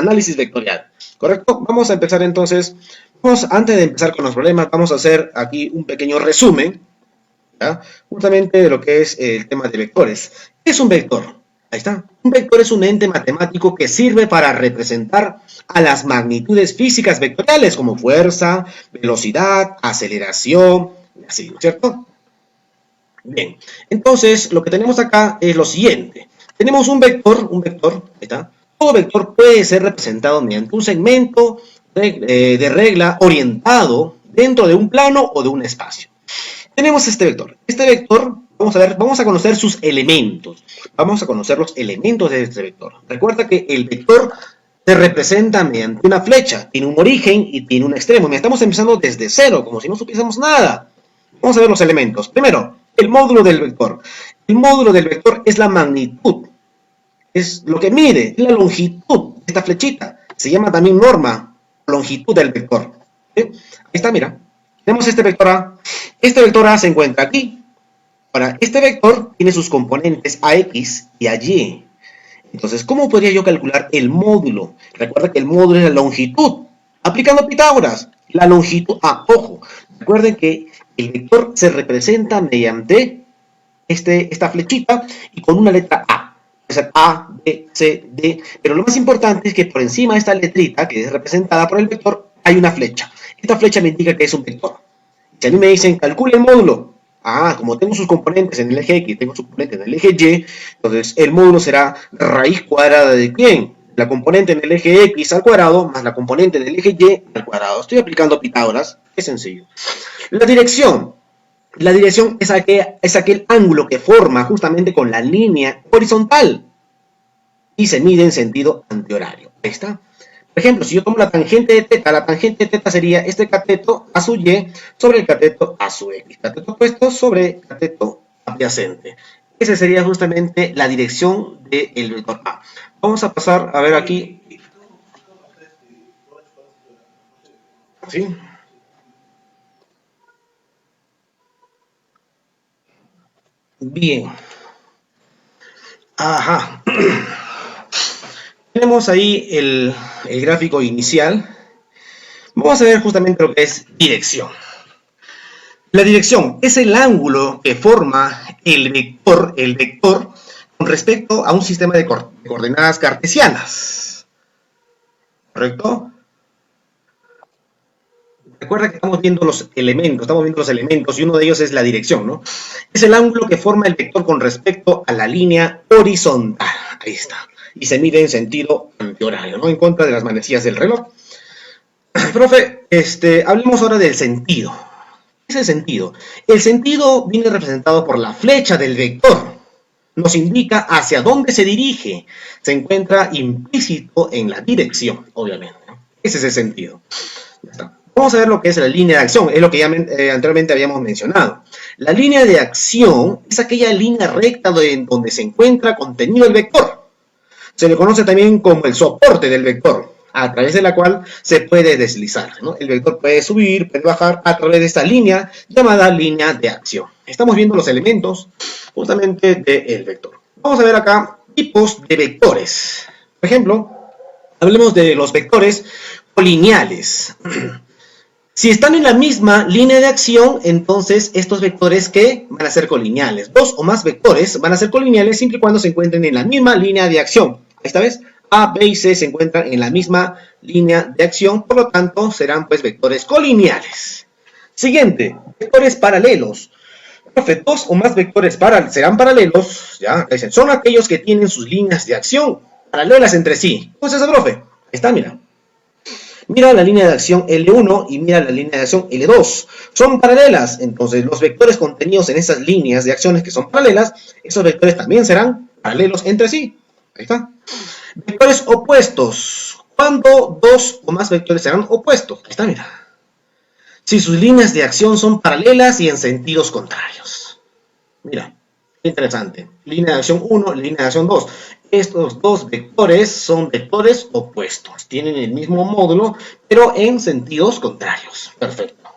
análisis vectorial. ¿Correcto? Vamos a empezar entonces. Antes de empezar con los problemas, vamos a hacer aquí un pequeño resumen, ¿ya? Justamente de lo que es el tema de vectores. ¿Qué es un vector? Ahí está. Un vector es un ente matemático que sirve para representar a las magnitudes físicas vectoriales como fuerza, velocidad, aceleración, así, ¿no es cierto? Bien, entonces lo que tenemos acá es lo siguiente. Tenemos un vector, ahí está. Todo vector puede ser representado mediante un segmento de regla orientado dentro de un plano o de un espacio. Tenemos este vector. Este vector, vamos a conocer sus elementos. Vamos a conocer los elementos de este vector. Recuerda que el vector se representa mediante una flecha. Tiene un origen y tiene un extremo. Estamos empezando desde cero, como si no supiésemos nada. Vamos a ver los elementos. Primero, el módulo del vector. El módulo del vector es la magnitud. Es lo que mide, es la longitud de esta flechita. Se llama también norma, longitud del vector. ¿Sí? Ahí está, mira. Tenemos este vector A. Este vector A se encuentra aquí. Ahora, este vector tiene sus componentes AX y AY. Entonces, ¿cómo podría yo calcular el módulo? Recuerda que el módulo es la longitud. Aplicando Pitágoras, la longitud. Ojo, recuerden que el vector se representa mediante esta flechita y con una letra A. O sea, A, B, C, D. Pero lo más importante es que por encima de esta letrita, que es representada por el vector, hay una flecha. Esta flecha me indica que es un vector. Si a mí me dicen, calcule el módulo. Como tengo sus componentes en el eje X y tengo sus componentes en el eje Y, entonces el módulo será raíz cuadrada de ¿quién? La componente en el eje X al cuadrado más la componente en el eje Y al cuadrado. Estoy aplicando Pitágoras. Es sencillo. La dirección. La dirección es aquel ángulo que forma justamente con la línea horizontal y se mide en sentido antihorario. Ahí está. Por ejemplo, si yo tomo la tangente de teta, la tangente de teta sería este cateto a su Y sobre el cateto a su X. Cateto opuesto sobre cateto adyacente. Esa sería justamente la dirección del vector A. Vamos a pasar a ver aquí. ¿Sí? Bien. Ajá. Tenemos ahí el gráfico inicial. Vamos a ver justamente lo que es dirección. La dirección es el ángulo que forma el vector con respecto a un sistema de coordenadas cartesianas. ¿Correcto? Recuerda que estamos viendo los elementos y uno de ellos es la dirección, ¿no? Es el ángulo que forma el vector con respecto a la línea horizontal. Ahí está. Y se mide en sentido antihorario, ¿no? En contra de las manecillas del reloj. Profe, hablemos ahora del sentido. ¿Qué es el sentido? El sentido viene representado por la flecha del vector. Nos indica hacia dónde se dirige. Se encuentra implícito en la dirección, obviamente. Ese es el sentido. Ya está. Vamos a ver lo que es la línea de acción. Es lo que ya anteriormente habíamos mencionado. La línea de acción es aquella línea recta donde se encuentra contenido el vector. Se le conoce también como el soporte del vector, a través de la cual se puede deslizar, ¿no? El vector puede subir, puede bajar a través de esta línea llamada línea de acción. Estamos viendo los elementos justamente del vector. Vamos a ver acá tipos de vectores. Por ejemplo, hablemos de los vectores colineales. Si están en la misma línea de acción, entonces estos vectores ¿qué? Van a ser colineales. Dos o más vectores van a ser colineales siempre y cuando se encuentren en la misma línea de acción. Esta vez A, B y C se encuentran en la misma línea de acción, por lo tanto serán pues vectores colineales. Siguiente, vectores paralelos. Profe, dos o más vectores serán paralelos, ¿ya? Son aquellos que tienen sus líneas de acción paralelas entre sí. ¿Cómo es eso, profe? Ahí está, mira. Mira la línea de acción L1 y mira la línea de acción L2. Son paralelas, entonces los vectores contenidos en esas líneas de acciones que son paralelas, esos vectores también serán paralelos entre sí. Ahí está. Vectores opuestos. ¿Cuándo dos o más vectores serán opuestos? Ahí está, mira. Si sus líneas de acción son paralelas y en sentidos contrarios. Mira, interesante. Línea de acción 1, línea de acción 2. Estos dos vectores son vectores opuestos. Tienen el mismo módulo, pero en sentidos contrarios. Perfecto.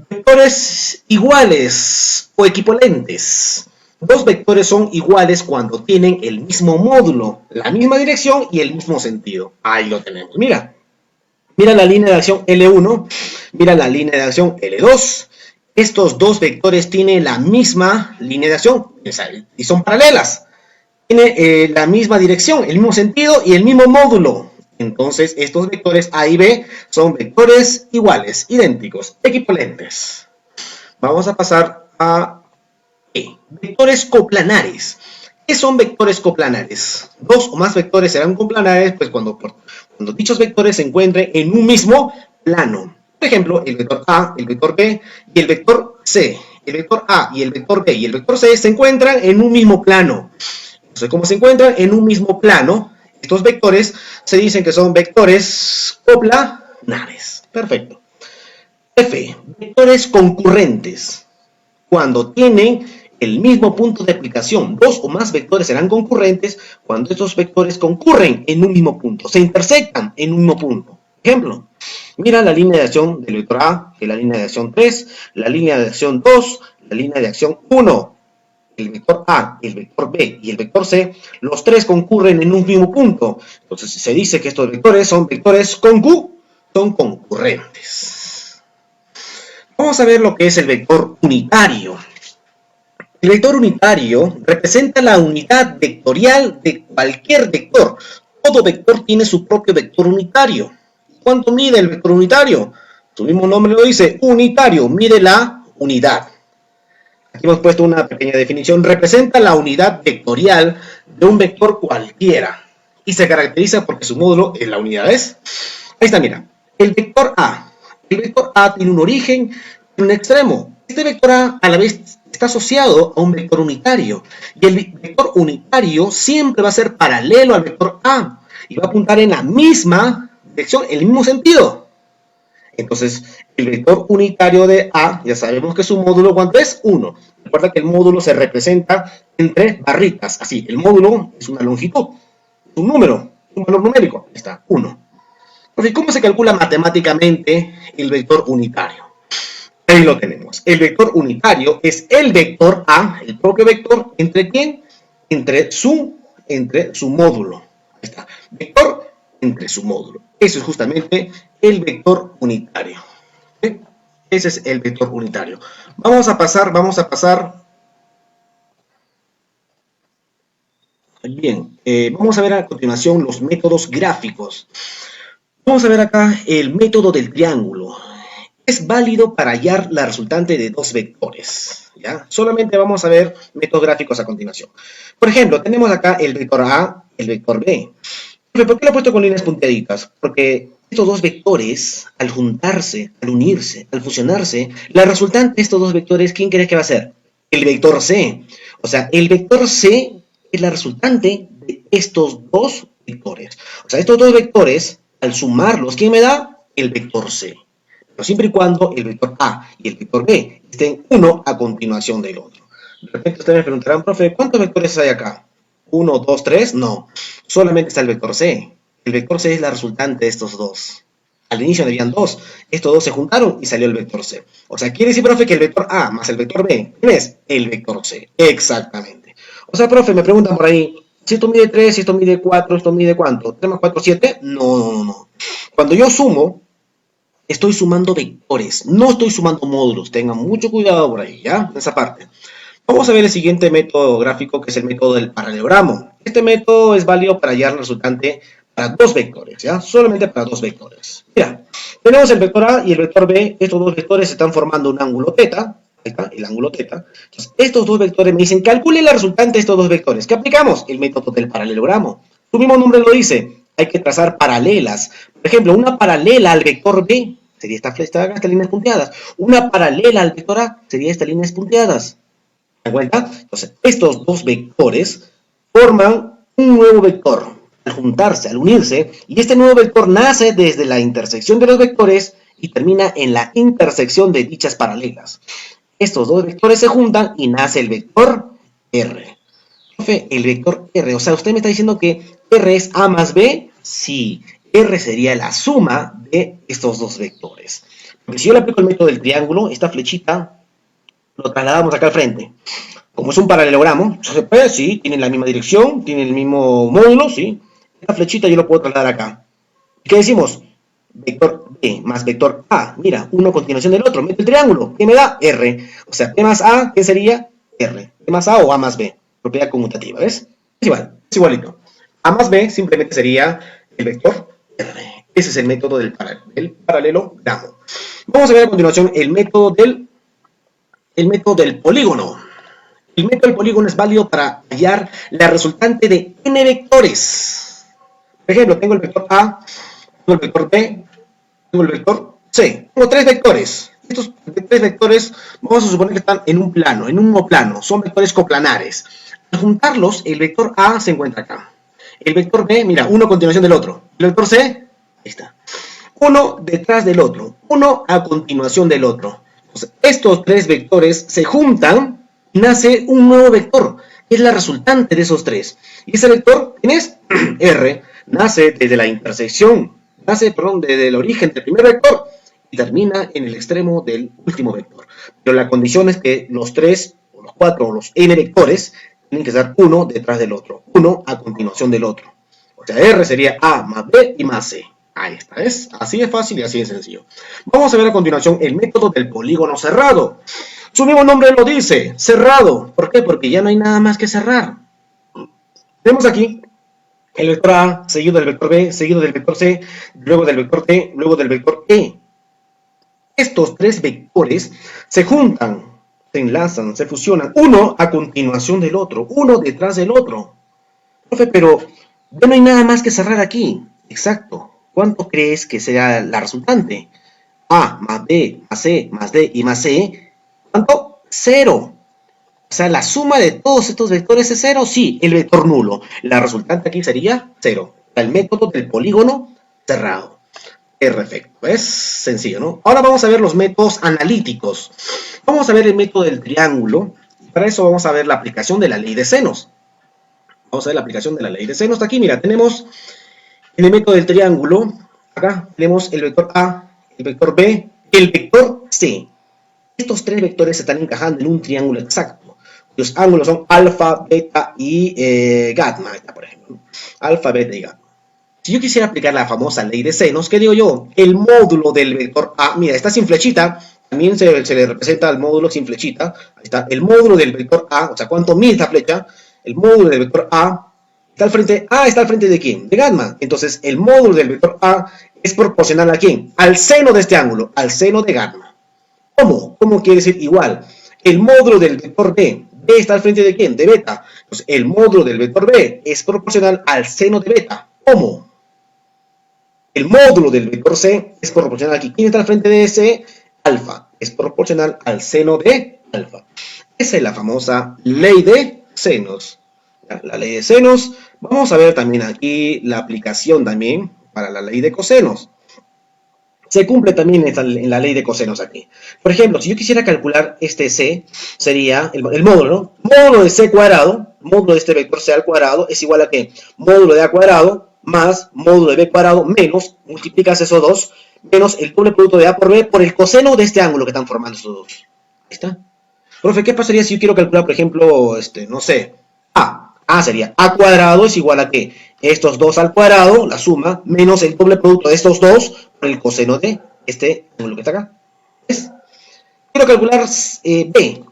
Vectores iguales o equivalentes. Dos vectores son iguales cuando tienen el mismo módulo, la misma dirección y el mismo sentido. Ahí lo tenemos. Mira, mira la línea de acción L1, mira la línea de acción L2. Estos dos vectores tienen la misma línea de acción y son paralelas. Tiene la misma dirección, el mismo sentido y el mismo módulo. Entonces, estos vectores A y B son vectores iguales, idénticos, equivalentes. Vamos a pasar a E. Vectores coplanares. ¿Qué son vectores coplanares? Dos o más vectores serán coplanares pues cuando dichos vectores se encuentren en un mismo plano. Por ejemplo, el vector A, el vector B y el vector C. El vector A y el vector B y el vector C se encuentran en un mismo plano. Entonces, como se encuentran en un mismo plano, estos vectores se dicen que son vectores coplanares. Perfecto. F. Vectores concurrentes. Cuando tienen el mismo punto de aplicación, dos o más vectores serán concurrentes cuando estos vectores concurren en un mismo punto, se intersectan en un mismo punto. Ejemplo, mira la línea de acción del vector A, que es la línea de acción 3, la línea de acción 2, la línea de acción 1. El vector A, el vector B y el vector C, los tres concurren en un mismo punto. Entonces se dice que estos vectores son vectores concurrentes. Vamos a ver lo que es el vector unitario. El vector unitario representa la unidad vectorial de cualquier vector. Todo vector tiene su propio vector unitario. ¿Cuánto mide el vector unitario? Su mismo nombre lo dice, unitario, mide la unidad. Aquí hemos puesto una pequeña definición. Representa la unidad vectorial de un vector cualquiera y se caracteriza porque su módulo es la unidad. ¿Es? Ahí está, mira. El vector A. El vector A tiene un origen y un extremo. Este vector A la vez está asociado a un vector unitario. Y el vector unitario siempre va a ser paralelo al vector A y va a apuntar en la misma dirección, en el mismo sentido. Entonces, el vector unitario de A, ya sabemos que su módulo, ¿cuánto es? 1. Recuerda que el módulo se representa entre barritas. Así, el módulo es una longitud, un número, un valor numérico. Ahí está, 1. Entonces, ¿cómo se calcula matemáticamente el vector unitario? Ahí lo tenemos. El vector unitario es el vector A, el propio vector, ¿entre quién? Entre su módulo. Ahí está. Vector entre su módulo. Eso es justamente el vector unitario. ¿Sí? Ese es el vector unitario. Vamos a pasar. Bien, vamos a ver a continuación los métodos gráficos. Vamos a ver acá el método del triángulo. Es válido para hallar la resultante de dos vectores. ¿Ya? Solamente vamos a ver métodos gráficos a continuación. Por ejemplo, tenemos acá el vector A, el vector B. ¿Por qué lo he puesto con líneas punteaditas? Porque estos dos vectores, al juntarse, al unirse, al fusionarse, la resultante de estos dos vectores, ¿quién crees que va a ser? El vector C. O sea, el vector C es la resultante de estos dos vectores. O sea, estos dos vectores, al sumarlos, ¿quién me da? El vector C. Pero siempre y cuando el vector A y el vector B estén uno a continuación del otro. De repente ustedes me preguntarán, profe, ¿cuántos vectores hay acá? 1, 2, 3, no. Solamente está el vector C. El vector C es la resultante de estos dos. Al inicio habían dos. Estos dos se juntaron y salió el vector C. O sea, quiere decir, profe, que el vector A más el vector B, ¿quién es? El vector C. Exactamente. O sea, profe, me preguntan por ahí, si esto mide 3, si esto mide 4, ¿esto mide cuánto? ¿3 más 4, 7? No. Cuando yo sumo, estoy sumando vectores, no estoy sumando módulos. Tengan mucho cuidado por ahí, ¿ya? En esa parte. Vamos a ver el siguiente método gráfico, que es el método del paralelogramo. Este método es válido para hallar el resultante para dos vectores, ¿ya? Solamente para dos vectores. Mira, tenemos el vector A y el vector B. Estos dos vectores están formando un ángulo teta. Ahí está, el ángulo teta. Entonces, estos dos vectores me dicen, calcule la resultante de estos dos vectores. ¿Qué aplicamos? El método del paralelogramo. Su mismo nombre lo dice. Hay que trazar paralelas. Por ejemplo, una paralela al vector B sería estas líneas punteadas. Una paralela al vector A sería estas líneas punteadas. ¿Se dan cuenta? Entonces, estos dos vectores forman un nuevo vector al juntarse, al unirse, y este nuevo vector nace desde la intersección de los vectores y termina en la intersección de dichas paralelas. Estos dos vectores se juntan y nace el vector R. Profe, el vector R, o sea, usted me está diciendo que R es A más B. Sí, R sería la suma de estos dos vectores. Porque si yo le aplico el método del triángulo, esta flechita lo trasladamos acá al frente. Como es un paralelogramo, se puede, sí, tienen la misma dirección, tienen el mismo módulo, sí. Esta flechita yo lo puedo trasladar acá. ¿Qué decimos? Vector B más vector A. Mira, uno a continuación del otro. Mete el triángulo. ¿Qué me da? R. O sea, P más A, ¿qué sería? R. P más A o A más B. Propiedad conmutativa, ¿ves? Es igual, es igualito. A más B simplemente sería el vector R. Ese es el método del paralelogramo. Vamos a ver a continuación el método del polígono. El método del polígono es válido para hallar la resultante de n vectores. Por ejemplo, tengo el vector A, tengo el vector B, tengo el vector C. Tengo tres vectores. Estos tres vectores vamos a suponer que están en un plano, en un homoplano. Son vectores coplanares. Al juntarlos, el vector A se encuentra acá. El vector B, mira, uno a continuación del otro. El vector C, ahí está. Uno detrás del otro. Uno a continuación del otro. Entonces, estos tres vectores se juntan y nace un nuevo vector, que es la resultante de esos tres. Y ese vector, ¿quién es? R. Nace desde la intersección, desde el origen del primer vector y termina en el extremo del último vector. Pero la condición es que los tres, o los cuatro, o los n vectores tienen que estar uno detrás del otro, uno a continuación del otro. O sea, R sería A más B y más C. Ahí está, ¿es? Así de fácil y así de sencillo. Vamos a ver a continuación el método del polígono cerrado. Su mismo nombre lo dice, cerrado. ¿Por qué? Porque ya no hay nada más que cerrar. Tenemos aquí el vector A, seguido del vector B, seguido del vector C, luego del vector T, luego del vector E. Estos tres vectores se juntan, se enlazan, se fusionan, uno a continuación del otro, uno detrás del otro. Profe, pero ya no hay nada más que cerrar aquí. Exacto. ¿Cuánto crees que será la resultante? A más B más C más D y más C. ¿Cuánto? Cero. O sea, la suma de todos estos vectores es cero. Sí, el vector nulo. La resultante aquí sería cero. El método del polígono cerrado. Perfecto. Es sencillo, ¿no? Ahora vamos a ver los métodos analíticos. Vamos a ver el método del triángulo. Para eso vamos a ver la aplicación de la ley de senos. Vamos a ver la aplicación de la ley de senos. Aquí, mira, tenemos en el método del triángulo, acá tenemos el vector A, el vector B, el vector C. Estos tres vectores se están encajando en un triángulo exacto. Los ángulos son alfa, beta y gamma, por ejemplo. Alfa, beta y gamma. Si yo quisiera aplicar la famosa ley de senos, ¿qué digo yo? El módulo del vector A, mira, está sin flechita, también se le representa al módulo sin flechita. Ahí está, el módulo del vector A, o sea, ¿cuánto mide esta flecha? El módulo del vector A está al frente. ¿A está al frente de quién? De gamma. Entonces, el módulo del vector A es proporcional a quién? Al seno de este ángulo, al seno de gamma. ¿Cómo? ¿Cómo quiere decir igual? El módulo del vector B. B está al frente de quién? De beta. Entonces, el módulo del vector B es proporcional al seno de beta. ¿Cómo? El módulo del vector C es proporcional aquí. ¿Quién está al frente de ese? Alfa. Es proporcional al seno de alfa. Esa es la famosa ley de senos. La ley de senos. Vamos a ver también aquí la aplicación también para la ley de cosenos. Se cumple también en la ley de cosenos aquí. Por ejemplo, si yo quisiera calcular este C, sería el módulo, ¿no? Módulo de C cuadrado, módulo de este vector C al cuadrado, es igual a ¿qué? Módulo de A cuadrado más módulo de B cuadrado menos, multiplicas esos dos, menos el doble producto de A por B por el coseno de este ángulo que están formando estos dos. Ahí está. Profe, ¿qué pasaría si yo quiero calcular, por ejemplo, no sé, A? A sería A cuadrado es igual a ¿qué? Estos dos al cuadrado, la suma, menos el doble producto de estos dos por el coseno de este ángulo que está acá. ¿Ves? Quiero calcular B.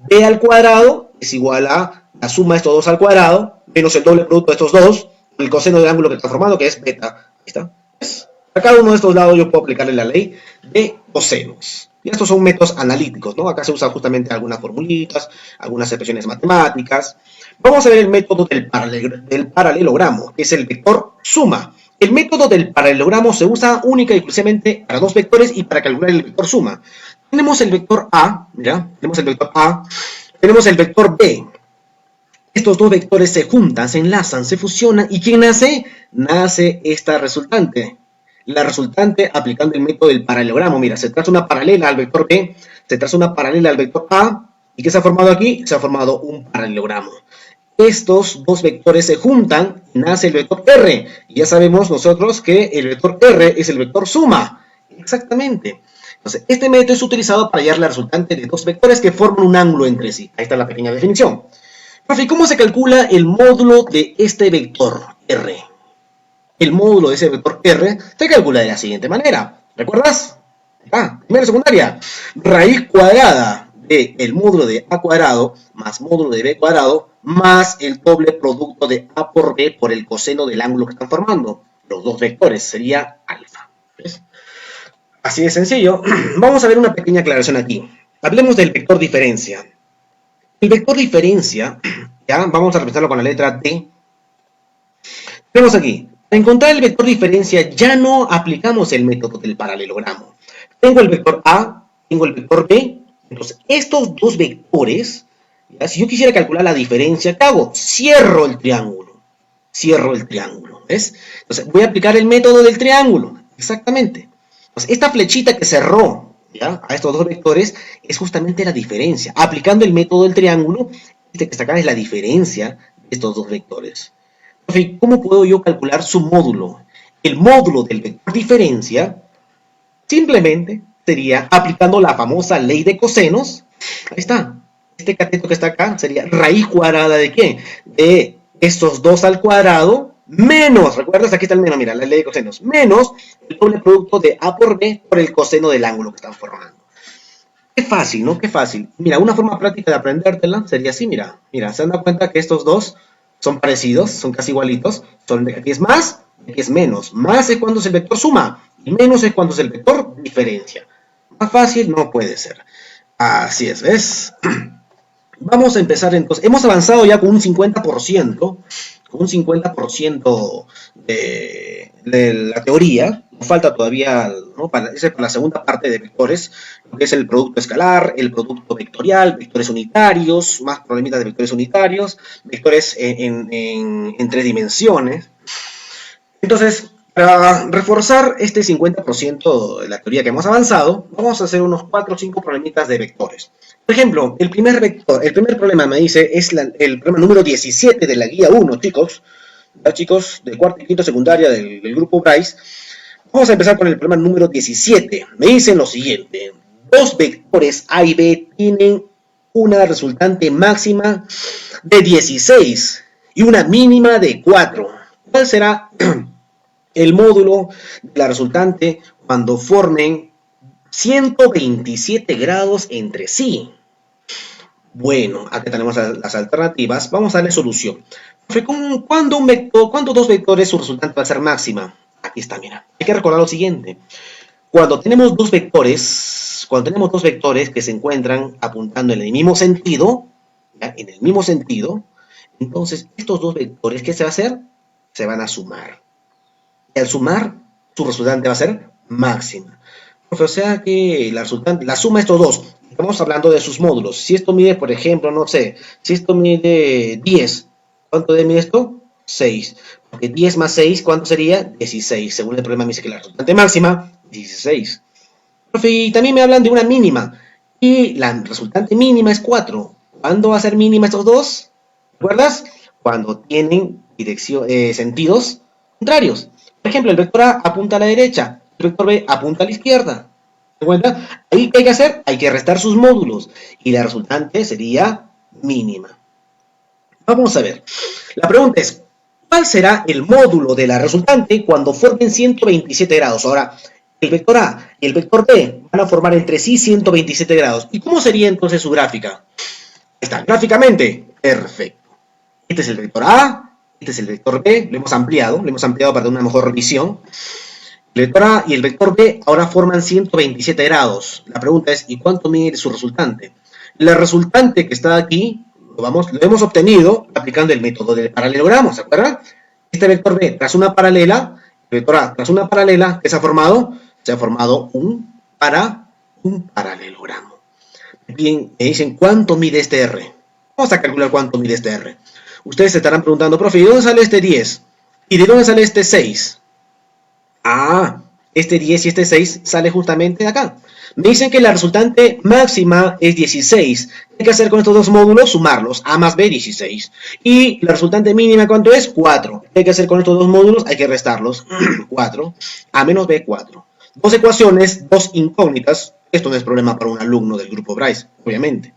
B al cuadrado es igual a la suma de estos dos al cuadrado, menos el doble producto de estos dos, por el coseno del ángulo que está formando, que es beta. Ahí está. ¿Ves? A cada uno de estos lados yo puedo aplicarle la ley de cosenos. Y estos son métodos analíticos, ¿no? Acá se usan justamente algunas formulitas, algunas expresiones matemáticas. Vamos a ver el método del paralelogramo, que es el vector suma. El método del paralelogramo se usa única y exclusivamente para dos vectores y para calcular el vector suma. Tenemos el vector A, mira, tenemos el vector A, tenemos el vector B. Estos dos vectores se juntan, se enlazan, se fusionan. ¿Y quién nace? Nace esta resultante. La resultante aplicando el método del paralelogramo. Mira, se traza una paralela al vector B, se traza una paralela al vector A. ¿Y qué se ha formado aquí? Se ha formado un paralelogramo. Estos dos vectores se juntan y nace el vector R. Y ya sabemos nosotros que el vector R es el vector suma. Exactamente. Entonces, este método es utilizado para hallar la resultante de dos vectores que forman un ángulo entre sí. Ahí está la pequeña definición. Profe, ¿cómo se calcula el módulo de este vector R? El módulo de ese vector R se calcula de la siguiente manera. ¿Recuerdas? Primera secundaria. Raíz cuadrada del módulo de A cuadrado más módulo de B cuadrado más el doble producto de A por B por el coseno del ángulo que están formando. Los dos vectores sería alfa. ¿Ves? Así de sencillo. Vamos a ver una pequeña aclaración aquí. Hablemos del vector diferencia. El vector diferencia, ya vamos a representarlo con la letra D. Tenemos aquí, para encontrar el vector diferencia ya no aplicamos el método del paralelogramo. Tengo el vector A, tengo el vector B, entonces estos dos vectores, ¿ya? Si yo quisiera calcular la diferencia, ¿qué hago? Cierro el triángulo, ¿ves? Entonces voy a aplicar el método del triángulo, exactamente. Entonces esta flechita que cerró, ¿ya?, a estos dos vectores es justamente la diferencia. Aplicando el método del triángulo, este que está acá es la diferencia de estos dos vectores. ¿Cómo puedo yo calcular su módulo? El módulo del vector diferencia simplemente sería aplicando la famosa ley de cosenos. Ahí está. Este cateto que está acá sería raíz cuadrada ¿de qué? De estos dos al cuadrado menos, ¿recuerdas? Aquí está el menos, mira, la ley de cosenos, menos el doble producto de A por B por el coseno del ángulo que están formando. Qué fácil, ¿no? Qué fácil. Mira, una forma práctica de aprendértela sería así, mira, se han dado cuenta que estos dos son parecidos, son casi igualitos, aquí es más, aquí es menos. Más es cuando es el vector suma, y menos es cuando es el vector diferencia. Más fácil no puede ser. Así es, ¿ves? Vamos a empezar entonces. Hemos avanzado ya con un 50%, de la teoría. Nos falta todavía, ¿no?, para la segunda parte de vectores, lo que es el producto escalar, el producto vectorial, vectores unitarios, más problemitas de vectores unitarios, vectores en tres dimensiones. Entonces, para reforzar este 50% de la teoría que hemos avanzado, vamos a hacer unos 4 o 5 problemitas de vectores. Por ejemplo, el primer problema me dice, es el problema número 17 de la guía 1, chicos. ¿Ya, chicos? De cuarto y quinto secundaria del grupo Bryce. Vamos a empezar con el problema número 17. Me dicen lo siguiente. Dos vectores A y B tienen una resultante máxima de 16 y una mínima de 4. ¿Cuál será el módulo de la resultante cuando formen 127 grados entre sí? Bueno, aquí tenemos las alternativas. Vamos a darle solución. ¿Cuándo dos vectores su resultante va a ser máxima? Aquí está, mira. Hay que recordar lo siguiente. Cuando tenemos dos vectores que se encuentran apuntando en el mismo sentido, ¿ya?, en el mismo sentido, entonces estos dos vectores, ¿qué se va a hacer? Se van a sumar. Y al sumar, su resultante va a ser máxima. O sea que la suma de estos dos, estamos hablando de sus módulos. Si esto mide, por ejemplo, no sé, si esto mide 10, ¿cuánto mide esto? 6. Porque 10 más 6, ¿cuánto sería? 16. Según el problema me dice que la resultante máxima, 16. Profe, y también me hablan de una mínima. Y la resultante mínima es 4. ¿Cuándo va a ser mínima estos dos? ¿Recuerdas? Cuando tienen sentidos contrarios. Por ejemplo, el vector A apunta a la derecha, el vector B apunta a la izquierda. ¿Se cuenta? Ahí, ¿qué hay que hacer? Hay que restar sus módulos. Y la resultante sería mínima. Vamos a ver. La pregunta es, ¿cuál será el módulo de la resultante cuando formen 127 grados? Ahora, el vector A y el vector B van a formar entre sí 127 grados. ¿Y cómo sería entonces su gráfica? Ahí está, gráficamente, perfecto. Este es el vector A, este es el vector B, lo hemos ampliado para dar una mejor visión. El vector A y el vector B ahora forman 127 grados. La pregunta es, ¿y cuánto mide su resultante? La resultante que está aquí, lo hemos obtenido aplicando el método del paralelogramo, ¿se acuerdan? Este vector B tras una paralela, el vector A tras una paralela, ¿qué se ha formado? Se ha formado un paralelogramo. Bien, me dicen, ¿cuánto mide este R? Vamos a calcular cuánto mide este R. Ustedes se estarán preguntando, profe, ¿de dónde sale este 10? ¿Y de dónde sale este 6? Ah, este 10 y este 6 sale justamente de acá. Me dicen que la resultante máxima es 16. ¿Qué hay que hacer con estos dos módulos? Sumarlos. A más B, 16. Y la resultante mínima, ¿cuánto es? 4. ¿Qué hay que hacer con estos dos módulos? Hay que restarlos. 4. A menos B, 4. Dos ecuaciones, dos incógnitas. Esto no es problema para un alumno del grupo Bryce, obviamente.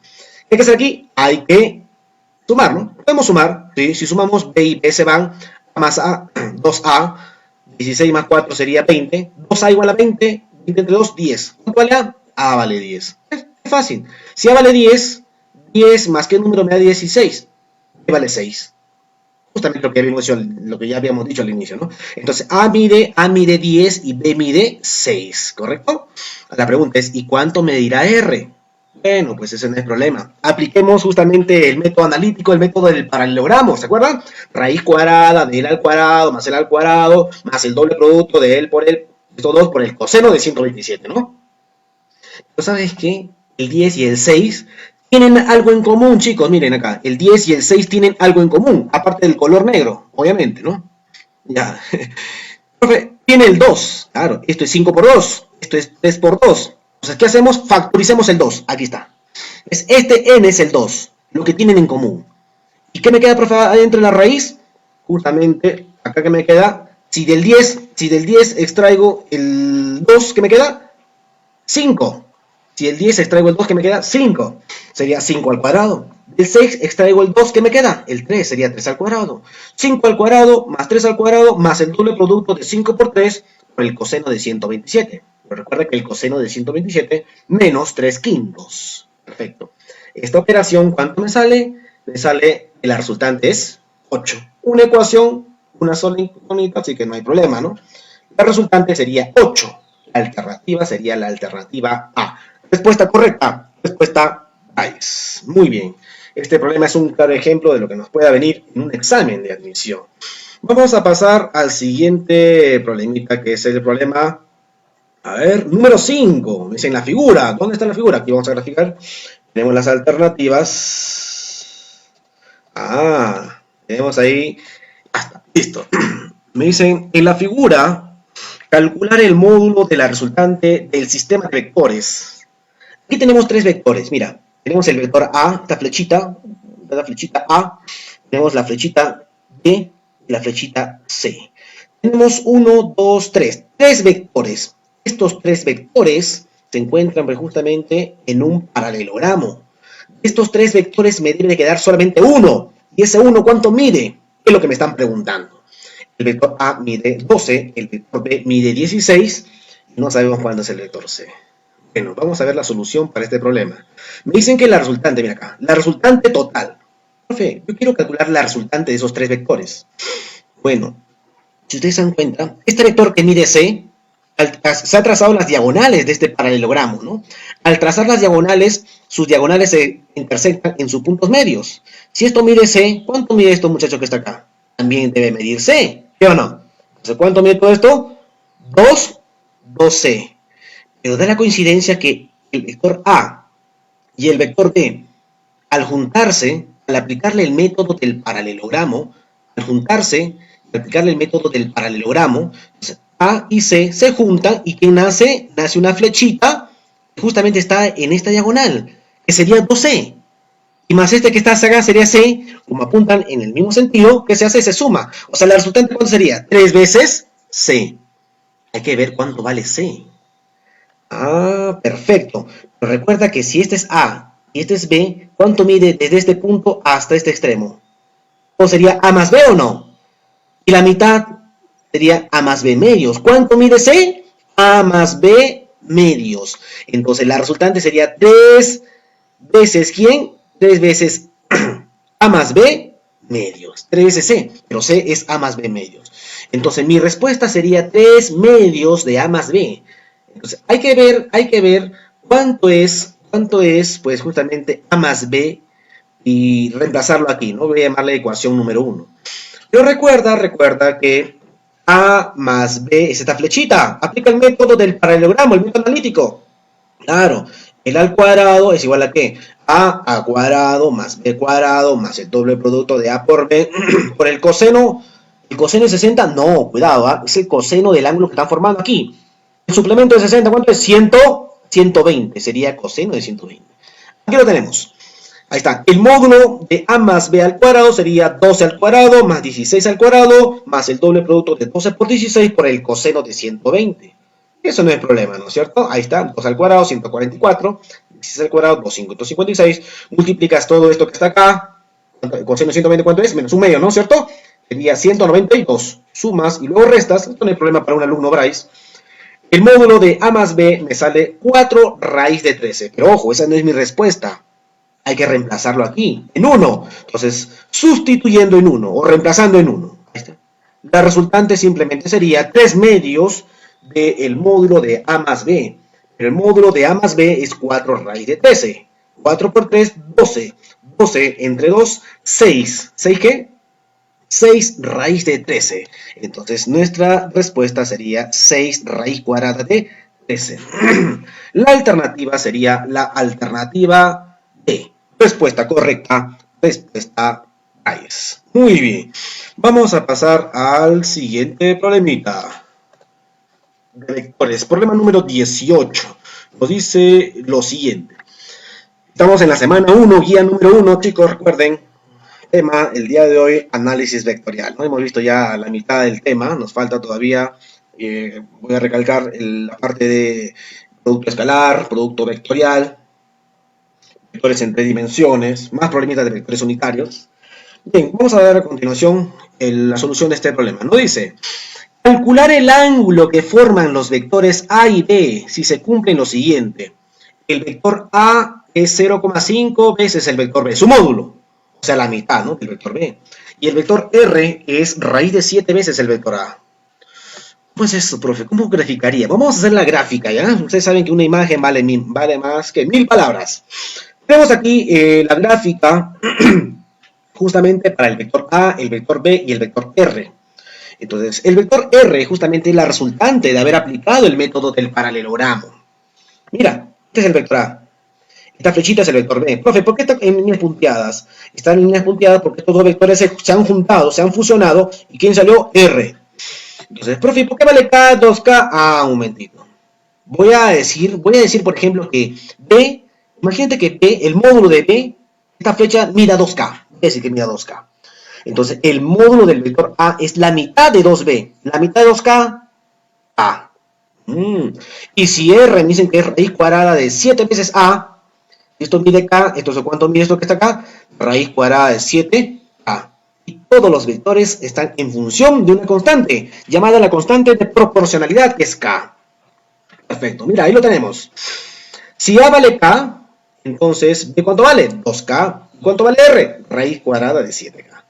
¿Qué hay que hacer aquí? Hay que sumar, ¿no? Podemos sumar, ¿sí? Si sumamos B y B se van, A más A, 2A, 16 más 4 sería 20, 2A igual a 20, 20 entre 2, 10. ¿Cuánto vale A? A vale 10. Es fácil. Si A vale 10, 10 más qué número me da 16, B vale 6. Justamente lo que ya habíamos dicho al inicio, ¿no? Entonces, A mide 10 y B mide 6, ¿correcto? La pregunta es, ¿y cuánto medirá R? Bueno, pues ese no es problema. Apliquemos justamente el método analítico, el método del paralelogramo, ¿se acuerdan? Raíz cuadrada de L al cuadrado más L al cuadrado más el doble producto de L por L, estos dos por el coseno de 127, ¿no? Pero ¿sabes qué? El 10 y el 6 tienen algo en común, chicos. Miren acá, el 10 y el 6 tienen algo en común, aparte del color negro, obviamente, ¿no? Ya. Profe, tiene el 2. Claro, esto es 5 por 2, esto es 3 por 2. Entonces, ¿qué hacemos? Factoricemos el 2. Aquí está. Este n es el 2, lo que tienen en común. ¿Y qué me queda, profe, adentro de la raíz? Justamente, acá que me queda, si del 10 extraigo el 2, ¿qué me queda? 5. Si el 10 extraigo el 2, ¿qué me queda? 5. Sería 5 al cuadrado. Del 6 extraigo el 2, ¿qué me queda? El 3 sería 3 al cuadrado. 5 al cuadrado más 3 al cuadrado más el doble producto de 5 por 3 por el coseno de 127. Pero recuerda que el coseno de 127 menos 3 quintos. Perfecto. Esta operación, ¿cuánto me sale? Me sale, la resultante es 8. Una ecuación, una sola incógnita, así que no hay problema, ¿no? La resultante sería 8. La alternativa sería la alternativa A. Respuesta correcta. Respuesta Bryce. Muy bien. Este problema es un claro ejemplo de lo que nos pueda venir en un examen de admisión. Vamos a pasar al siguiente problemita, que es el problema, a ver, número 5. Dice en la figura. ¿Dónde está la figura? Aquí vamos a graficar. Tenemos las alternativas. Tenemos ahí. Hasta, listo. Me dicen, en la figura, calcular el módulo de la resultante del sistema de vectores. Aquí tenemos tres vectores, mira. Tenemos el vector A, esta flechita, la flechita A. Tenemos la flechita B y la flechita C. Tenemos 1, 2, 3. Tres vectores. Estos tres vectores se encuentran justamente en un paralelogramo. De estos tres vectores me debe de quedar solamente uno. ¿Y ese uno cuánto mide? Es lo que me están preguntando. El vector A mide 12, el vector B mide 16, y no sabemos cuándo es el vector C. Bueno, vamos a ver la solución para este problema. Me dicen que la resultante, mira acá, la resultante total. Profe, yo quiero calcular la resultante de esos tres vectores. Bueno, si ustedes se dan cuenta, este vector que mide C, se ha trazado las diagonales de este paralelogramo, ¿no? Al trazar las diagonales, sus diagonales se intersectan en sus puntos medios. Si esto mide C, ¿cuánto mide esto, muchacho, que está acá? También debe medir C, ¿sí o no? Entonces, ¿cuánto mide todo esto? 2, 2C. Pero da la coincidencia que el vector A y el vector B, al juntarse, al aplicarle el método del paralelogramo, A y C se juntan y ¿qué nace? Nace una flechita que justamente está en esta diagonal, que sería 2C. Y más este que está acá sería C, como apuntan en el mismo sentido, que se hace, se suma. O sea, la resultante, ¿cuánto sería? 3 veces C. Hay que ver cuánto vale C. Perfecto. Pero recuerda que si este es A y este es B, ¿cuánto mide desde este punto hasta este extremo? ¿O sería A más B o no? Y la mitad sería A más B medios. ¿Cuánto mide C? A más B medios. Entonces la resultante sería 3 veces ¿quién? 3 veces A más B medios. 3 veces C, pero C es A más B medios. Entonces mi respuesta sería 3 medios de A más B. Entonces hay que ver cuánto es, pues justamente A más B y reemplazarlo aquí, ¿no? Voy a llamarle ecuación número 1. Pero recuerda que A más B es esta flechita. Aplica el método del paralelogramo, el método analítico. Claro, el A al cuadrado es igual a ¿qué? A cuadrado más B cuadrado más el doble producto de A por B por el coseno. ¿El coseno de 60? No, cuidado, ¿eh? Es el coseno del ángulo que están formando aquí. El suplemento de 60, ¿cuánto es? 120, sería coseno de 120. Aquí lo tenemos. Ahí está. El módulo de A más B al cuadrado sería 12 al cuadrado más 16 al cuadrado más el doble producto de 12 por 16 por el coseno de 120. Eso no es problema, ¿no es cierto? Ahí está, 2 al cuadrado, 144, 16 al cuadrado, 256, multiplicas todo esto que está acá, coseno de 120, ¿cuánto es? Menos un medio, ¿no es cierto? Sería 192, sumas y luego restas, esto no hay problema para un alumno Bryce. El módulo de A más B me sale 4 raíz de 13, pero ojo, esa no es mi respuesta. Hay que reemplazarlo aquí, en 1. Entonces, sustituyendo en 1 o reemplazando en 1. Ahí está. La resultante simplemente sería 3 medios del módulo de A más B. Pero el módulo de A más B es 4 raíz de 13. 4 por 3, 12. 12 entre 2, 6. ¿6 qué? 6 raíz de 13. Entonces, nuestra respuesta sería 6 raíz cuadrada de 13. La alternativa sería la alternativa D. Respuesta correcta, respuesta raíz. Muy bien. Vamos a pasar al siguiente problemita. De vectores. Problema número 18. Nos dice lo siguiente. Estamos en la semana 1, guía número 1, chicos, recuerden. Tema, el día de hoy, análisis vectorial. ¿No? Hemos visto ya la mitad del tema, nos falta todavía, voy a recalcar la parte de producto escalar, producto vectorial, vectores en 3 dimensiones, más problemitas de vectores unitarios. Bien, vamos a ver a continuación la solución de este problema. Nos dice, calcular el ángulo que forman los vectores A y B si se cumple lo siguiente. El vector A es 0,5 veces el vector B, su módulo. O sea, la mitad, ¿no? Del vector B. Y el vector R es raíz de 7 veces el vector A. Pues eso, profe, ¿cómo graficaría? Vamos a hacer la gráfica, ¿ya? Ustedes saben que una imagen vale más que 1000 palabras. Tenemos aquí la gráfica justamente para el vector A, el vector B y el vector R. Entonces, el vector R justamente es la resultante de haber aplicado el método del paralelogramo. Mira, este es el vector A. Esta flechita es el vector B. Profe, ¿por qué está en líneas punteadas? Están en líneas punteadas porque estos dos vectores se han juntado, se han fusionado. ¿Y quién salió? R. Entonces, profe, ¿por qué vale K, 2K? Ah, un momentito. Voy a decir, por ejemplo, que B, imagínate que B, el módulo de B, esta flecha mida 2K. Voy a decir que mida 2K. Entonces, el módulo del vector A es la mitad de 2B. La mitad de 2K, A. Y si R me dicen que es raíz cuadrada de 7 veces A, esto mide K, entonces ¿cuánto mide esto que está acá? Raíz cuadrada de 7K. Y todos los vectores están en función de una constante, llamada la constante de proporcionalidad, que es K. Perfecto, mira, ahí lo tenemos. Si A vale K, entonces ¿B cuánto vale? 2K. ¿Cuánto vale R? Raíz cuadrada de 7K.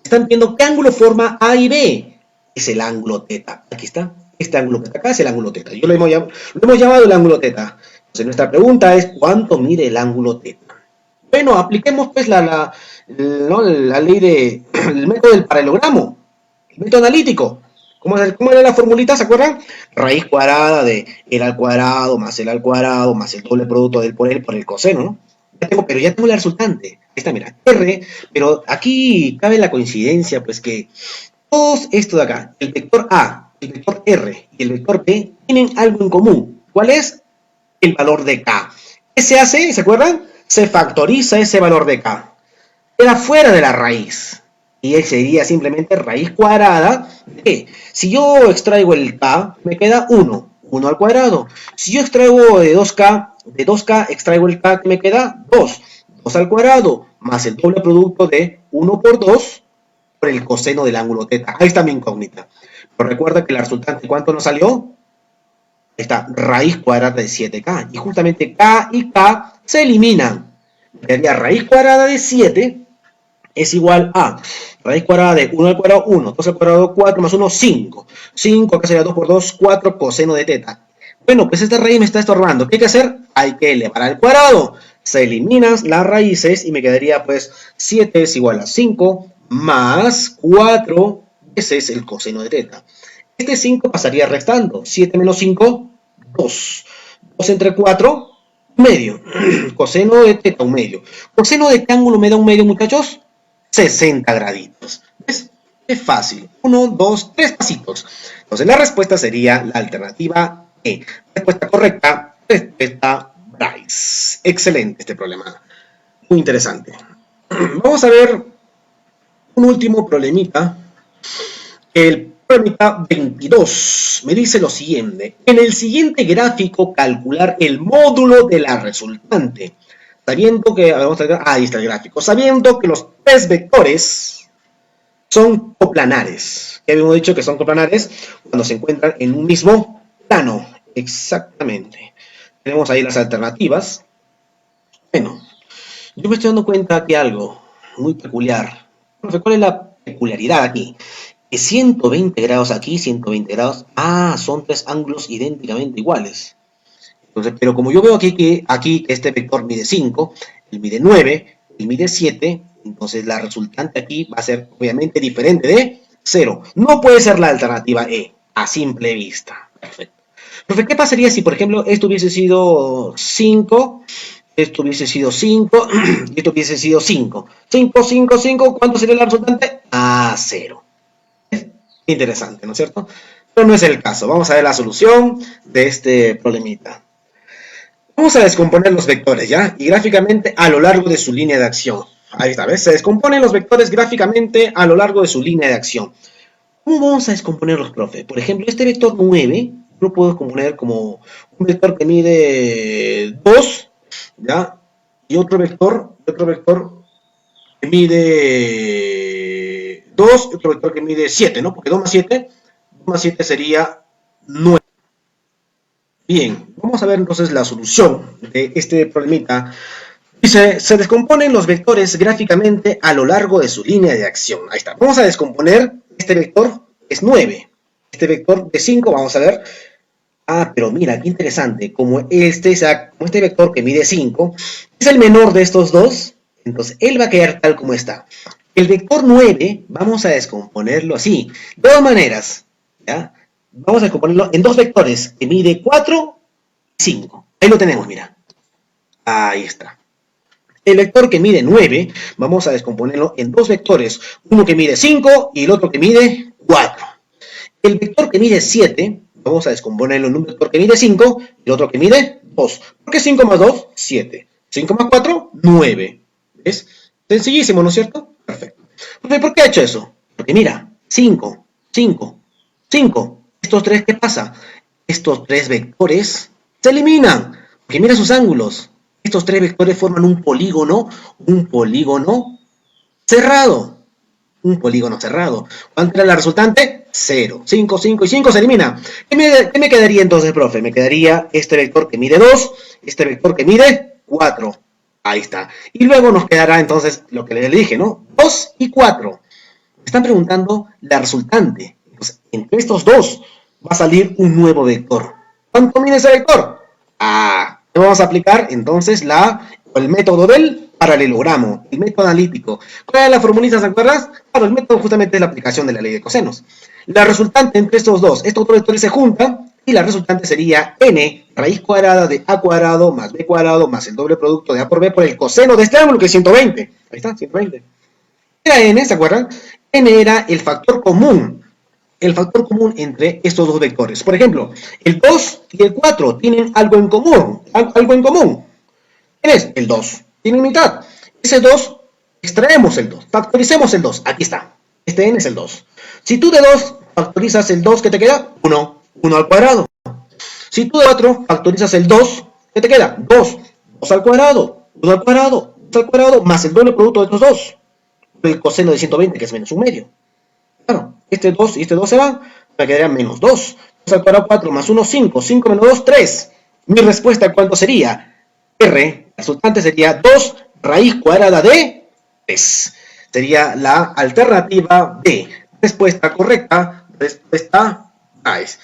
Están viendo qué ángulo forma A y B. Es el ángulo teta. Aquí está. Este ángulo que está acá es el ángulo teta. Yo lo hemos llamado el ángulo teta. Entonces nuestra pregunta es, ¿cuánto mide el ángulo teta? Bueno, apliquemos pues la ley el método del paralelogramo, el método analítico. ¿Cómo era la formulita? ¿Se acuerdan? Raíz cuadrada de el al cuadrado más el al cuadrado más el doble producto del por el coseno, ¿no? Pero ya tengo la resultante. Ahí está, mira, R, pero aquí cabe la coincidencia, pues que todos estos de acá, el vector A, el vector R y el vector B, tienen algo en común. ¿Cuál es? El valor de K. ¿Qué se hace? ¿Se acuerdan? Se factoriza ese valor de K. Queda fuera de la raíz. Y sería simplemente raíz cuadrada de, si yo extraigo el K, me queda 1, 1 al cuadrado. Si yo extraigo de 2K extraigo el K, que me queda 2, 2 al cuadrado, más el doble producto de 1 por 2 por el coseno del ángulo teta. Ahí está mi incógnita. Pero recuerda que la resultante, ¿cuánto nos salió? Está raíz cuadrada de 7K. Y justamente K y K se eliminan. Sería raíz cuadrada de 7 es igual a raíz cuadrada de 1 al cuadrado 1, 2 al cuadrado 4 más 1, 5. 5, acá sería 2 por 2, 4 coseno de teta. Bueno, pues esta raíz me está estorbando. ¿Qué hay que hacer? Hay que elevar al cuadrado. Se eliminan las raíces y me quedaría pues 7 es igual a 5 más 4 veces el coseno de teta. Este 5 pasaría restando. 7 menos 5, 2. 2 entre 4, medio. Coseno de teta, un medio. ¿Coseno de qué ángulo me da un medio, muchachos? 60 graditos. ¿Ves? Es fácil. 1, 2, 3 pasitos. Entonces la respuesta sería la alternativa E. Respuesta correcta, respuesta Bryce. Excelente este problema. Muy interesante. Vamos a ver un último problemita. El Crónica 22 me dice lo siguiente. En el siguiente gráfico calcular el módulo de la resultante. Sabiendo que, ahí está el gráfico. Sabiendo que los tres vectores son coplanares. Ya habíamos dicho que son coplanares cuando se encuentran en un mismo plano. Exactamente. Tenemos ahí las alternativas. Bueno, yo me estoy dando cuenta aquí algo muy peculiar. Profe, ¿cuál es la peculiaridad aquí? Que 120 grados aquí, 120 grados. Ah, son tres ángulos idénticamente iguales. Entonces, pero como yo veo aquí que este vector mide 5, él mide 9, él mide 7, entonces la resultante aquí va a ser obviamente diferente de 0. No puede ser la alternativa E, a simple vista. Perfecto. Profe, ¿qué pasaría si, por ejemplo, esto hubiese sido 5, esto hubiese sido 5 y esto hubiese sido 5? 5, 5, 5, ¿cuánto sería la resultante? Ah, 0. Interesante, ¿no es cierto? Pero no es el caso. Vamos a ver la solución de este problemita. Vamos a descomponer los vectores, ¿ya? Y gráficamente a lo largo de su línea de acción. Ahí está, ¿ves? Se descomponen los vectores gráficamente a lo largo de su línea de acción. ¿Cómo vamos a descomponerlos, profe? Por ejemplo, este vector 9 lo puedo descomponer como un vector que mide 2, ¿ya? Y otro vector que mide 2 y otro vector que mide 7, ¿no? Porque 2 más 7 sería 9. Bien, vamos a ver entonces la solución de este problemita. Dice, se descomponen los vectores gráficamente a lo largo de su línea de acción. Ahí está. Vamos a descomponer este vector, es 9. Este vector de 5, vamos a ver. Ah, pero mira, qué interesante. Como este vector que mide 5 es el menor de estos dos, entonces él va a quedar tal como está. El vector 9, vamos a descomponerlo así. De dos maneras, ¿ya? Vamos a descomponerlo en dos vectores que mide 4 y 5. Ahí lo tenemos, mira. Ahí está. El vector que mide 9, vamos a descomponerlo en dos vectores. Uno que mide 5 y el otro que mide 4. El vector que mide 7, vamos a descomponerlo en un vector que mide 5 y el otro que mide 2. ¿Por qué 5 más 2? 7. 5 más 4, 9. ¿Ves? Sencillísimo, ¿no es cierto? Perfecto. ¿Por qué ha hecho eso? Porque mira, 5, 5, 5. Estos tres, ¿qué pasa? Estos tres vectores se eliminan. Porque mira sus ángulos. Estos tres vectores forman un polígono cerrado. Un polígono cerrado. ¿Cuánto era la resultante? 0. 5, 5 y 5 se elimina. ¿Qué me quedaría entonces, profe? Me quedaría este vector que mide 2, este vector que mide 4. Ahí está. Y luego nos quedará entonces lo que le dije, ¿no? 2 y 4. Me están preguntando la resultante. Entonces, entre estos dos va a salir un nuevo vector. ¿Cuánto mide ese vector? Ah, vamos a aplicar entonces el método del paralelogramo, el método analítico. ¿Cuál es la formulita, se acuerdas? Claro, el método justamente es la aplicación de la ley de cosenos. La resultante entre estos dos vectores se juntan y la resultante sería n raíz cuadrada de a cuadrado más b cuadrado más el doble producto de a por b por el coseno de este ángulo que es 120. Ahí está, 120. Era n, ¿se acuerdan? N era el factor común entre estos dos vectores. Por ejemplo, el 2 y el 4 tienen algo en común. ¿Quién es? El 2. Tienen mitad. Ese 2, extraemos el 2. Factoricemos el 2. Aquí está. Este n es el 2. Si tú de 2 factorizas el 2, ¿qué te queda? 1. 1 al cuadrado. Si tú de 4 factorizas el 2, ¿qué te queda? 2. 2 al cuadrado. 1 al cuadrado. 2 al cuadrado más el doble producto de estos dos. El coseno de 120, que es menos un medio. Claro, este 2 y este 2 se van, me quedaría menos 2. 2 al cuadrado 4 más 1, 5. 5 menos 2, 3. Mi respuesta, ¿cuánto sería? R, la resultante sería 2 raíz cuadrada de 3. Sería la alternativa B. Respuesta correcta, respuesta A es